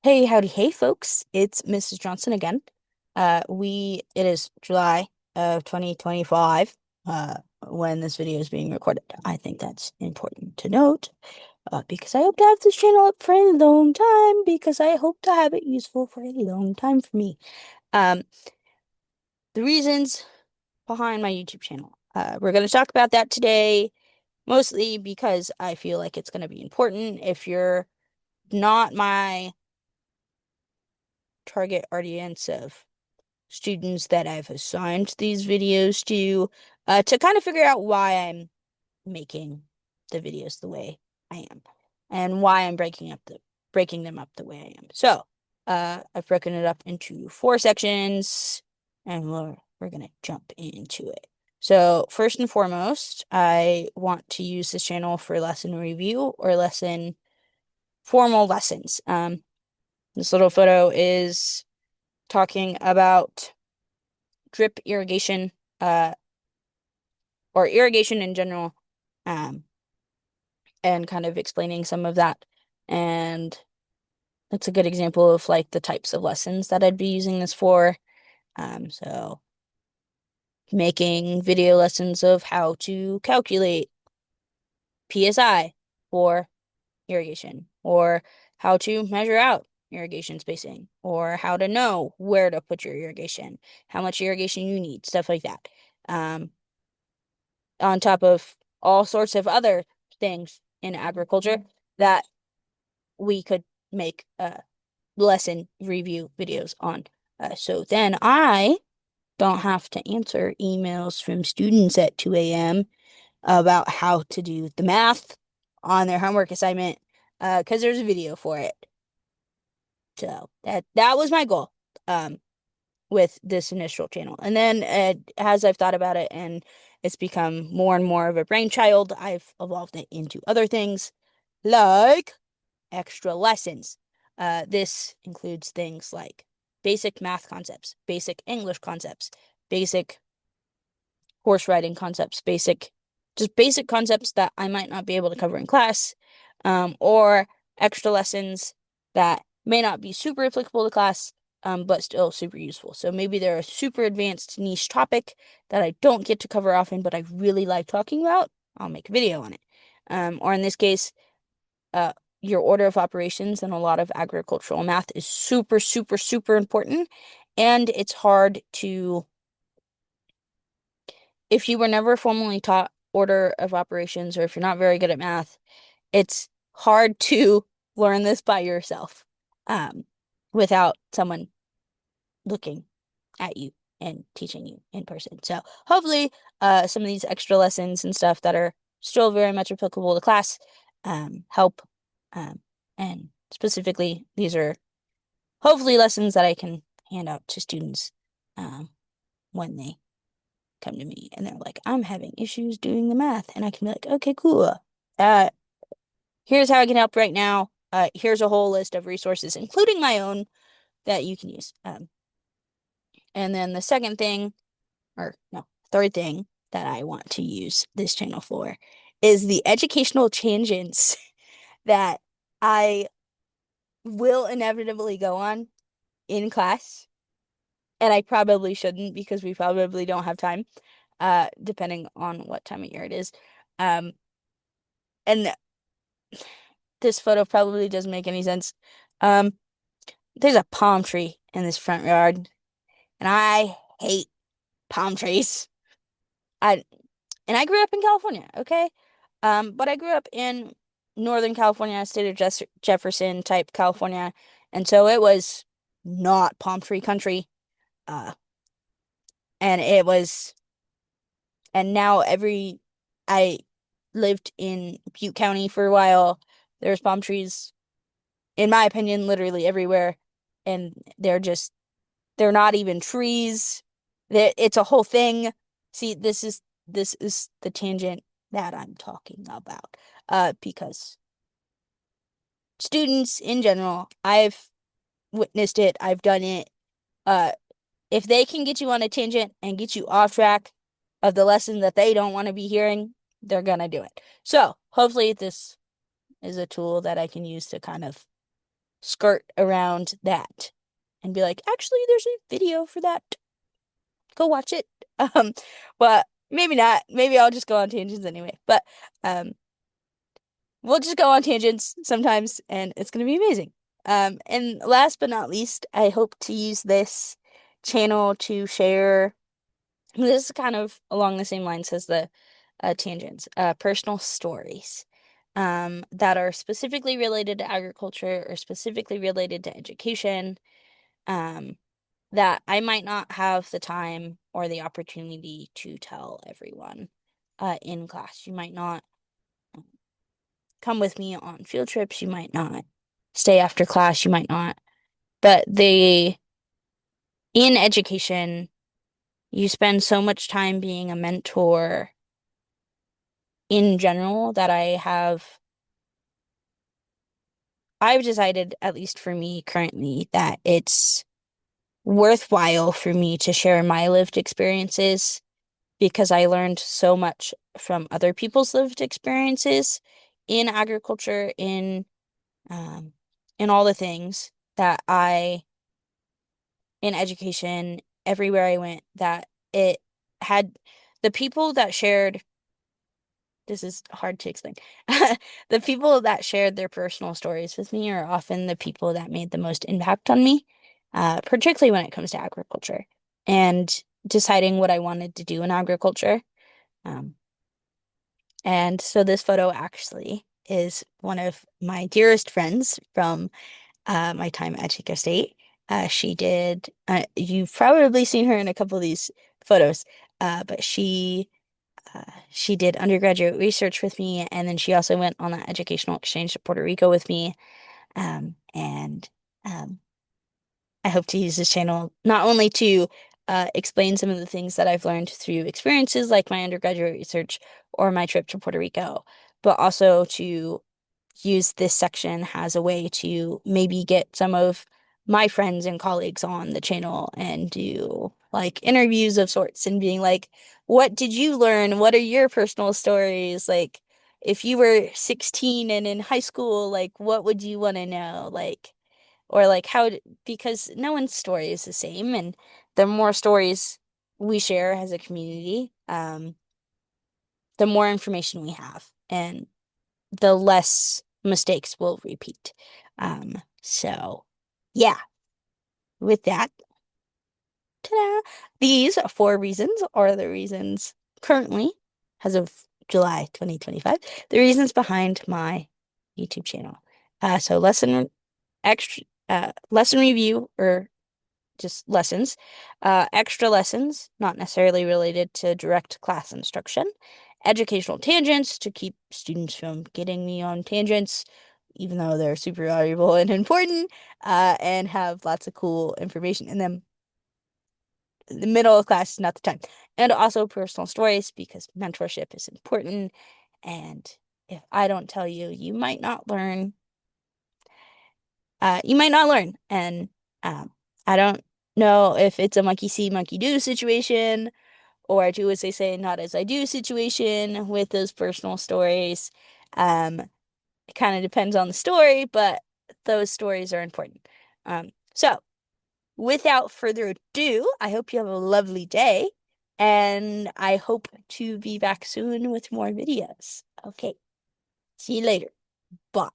Hey, howdy, hey, folks. It's Mrs. Johnson again. It is July of 2025, when this video is being recorded. I think that's important to note, because I hope to have this channel up for a long time, because I hope to have it useful for a long time for me. Um, the reasons behind my YouTube channel. We're going to talk about that today, mostly because I feel like it's going to be important. If you're not my target audience of students that I've assigned these videos to kind of figure out why I'm making the videos the way I am and why I'm breaking them up the way I am. So, I've broken it up into four sections and we're gonna jump into it. So, first and foremost, I want to use this channel for lesson review or formal lessons. This little photo is talking about drip irrigation, uh, or irrigation in general, um, and kind of explaining some of that. And that's a good example of like the types of lessons that I'd be using this for. So making video lessons of how to calculate PSI for irrigation, or how to measure out irrigation spacing, or how to know where to put your irrigation, how much irrigation you need, stuff like that. Um, on top of all sorts of other things in agriculture that we could make lesson review videos on. So then I don't have to answer emails from students at 2 a.m. about how to do the math on their homework assignment, because there's a video for it. So that was my goal. With this initial channel. And then as I've thought about it and it's become more and more of a brainchild, I've evolved it into other things like extra lessons. This includes things like basic math concepts, basic English concepts, basic horse riding concepts, just basic concepts that I might not be able to cover in class, or extra lessons that may not be super applicable to class, but still super useful. So maybe they're a super advanced niche topic that I don't get to cover often, but I really like talking about. I'll make a video on it. Or in this case, uh, your order of operations in a lot of agricultural math is super, super, super important. And it's hard to, if you were never formally taught order of operations, or if you're not very good at math, it's hard to learn this by yourself, um, without someone looking at you and teaching you in person. So hopefully, some of these extra lessons and stuff that are still very much applicable to class, help. Um, and specifically, these are hopefully lessons that I can hand out to students, um, when they come to me and they're like, I'm having issues doing the math. And I can be like, okay, cool. Uh, Here's how I can help right now. Here's a whole list of resources, including my own, that you can use. And then the second thing, or no, third thing that I want to use this channel for is the educational tangents that I will inevitably go on in class. And I probably shouldn't because we probably don't have time, depending on what time of year it is. Um, and this photo probably doesn't make any sense. Um, there's a palm tree in this front yard, and I hate palm trees. I I grew up in California, okay? But I grew up in Northern California, state of Jefferson type California, and so it was not palm tree country. Uh, and it was, and now I lived in Butte County for a while. There's palm trees, in my opinion, literally everywhere, and they're not even trees. It's a whole thing. See, this is the tangent that I'm talking about. Because students in general, I've witnessed it, I've done it. Uh, if they can get you on a tangent and get you off track of the lesson that they don't want to be hearing, they're gonna do it. So hopefully this is a tool that I can use to kind of skirt around that and be like, actually, there's a video for that. Go watch it. Um, but maybe not. Maybe I'll just go on tangents anyway. But um, we'll just go on tangents sometimes, and it's gonna be amazing. And last but not least, I hope to use this channel to share. This is kind of along the same lines as the tangents, personal stories that are specifically related to agriculture or specifically related to education, um, that I might not have the time or the opportunity to tell everyone in class. You might not come with me on field trips, you might not stay after class, you might not. But in education, you spend so much time being a mentor in general that I've decided, at least for me currently, that it's worthwhile for me to share my lived experiences because I learned so much from other people's lived experiences in agriculture, um, in all the things that in education, everywhere I went, that it had the people that shared. This is hard to explain. The people that shared their personal stories with me are often the people that made the most impact on me, particularly when it comes to agriculture and deciding what I wanted to do in agriculture. Um, and so this photo actually is one of my dearest friends from my time at Chico State. You've probably seen her in a couple of these photos, but she did undergraduate research with me, and then she also went on an educational exchange to Puerto Rico with me. And I hope to use this channel not only to explain some of the things that I've learned through experiences like my undergraduate research or my trip to Puerto Rico, but also to use this section as a way to maybe get some of my friends and colleagues on the channel and do like interviews of sorts and being like, what did you learn? What are your personal stories? Like, if you were 16 and in high school, like, what would you want to know? Like, or like, because no one's story is the same. And the more stories we share as a community, the more information we have. And the less mistakes will repeat. So yeah, with that, ta-da! These four reasons are the reasons currently, as of July 2025, the reasons behind my YouTube channel. So lesson review or just lessons, extra lessons, not necessarily related to direct class instruction, educational tangents to keep students from getting me on tangents, even though they're super valuable and important, and have lots of cool information in them. The middle of class is not the time. And also personal stories because mentorship is important. And if I don't tell you, you might not learn. You might not learn. And I don't know if it's a monkey see, monkey do situation or I do as they say, not as I do situation with those personal stories. It kind of depends on the story, but those stories are important. So without further ado, I hope you have a lovely day and I hope to be back soon with more videos. Okay, see you later. Bye.